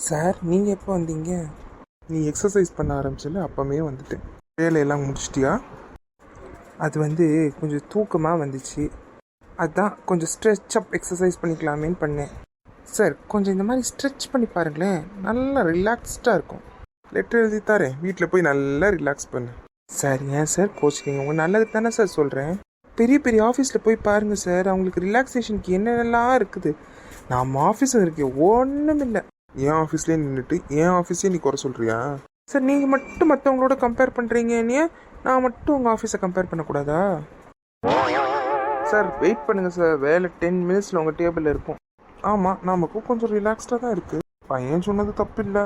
Sir நீங்கள் எப்போ வந்தீங்க? நீ எக்ஸசைஸ் பண்ண ஆரம்பிச்சல அப்பமே வந்துட்டேன். வேலையெல்லாம் முடிச்சிட்டியா? அது கொஞ்சம் தூக்கமாக வந்துச்சு. அதான் கொஞ்சம் ஸ்ட்ரெச் அப் எக்ஸசைஸ் பண்ணிக்கலாமேன்னு பண்ணேன். சார் கொஞ்சம் இந்த மாதிரி ஸ்ட்ரெச் பண்ணி பாருங்களேன், நல்லா ரிலாக்ஸ்டாக இருக்கும். லெட்டர் எழுதி தரேன், வீட்டில் போய் நல்லா ரிலாக்ஸ் பண்ணு. சார் ஏன் சார் கோச்சிக்கிங்க? உங்கள் நல்லதுக்கு தானே சார் சொல்கிறேன். பெரிய பெரிய ஆஃபீஸில் போய் பாருங்கள் சார், அவங்களுக்கு ரிலாக்ஸேஷனுக்கு என்னென்னலாம் இருக்குது. நம்ம ஆஃபீஸும் இருக்கு ஒன்றும் இல்லை. என் ஆஃபீஸ்லேயே நின்றுட்டு என் ஆஃபீஸே நீ குறை சொல்கிறியா? சார் நீங்கள் மட்டும் மற்றவங்களோட கம்பேர் பண்ணுறீங்கன்னே நான் மட்டும் உங்கள் ஆஃபீஸை கம்பேர் பண்ணக்கூடாதா? சார் வெயிட் பண்ணுங்கள் சார், வேலை 10 மினிட்ஸில் உங்கள் டேபிளில் இருக்கும். ஆமாம், நமக்கும் கொஞ்சம் ரிலாக்ஸ்டாக தான் இருக்குது. பையன் சொன்னது தப்பு இல்லை.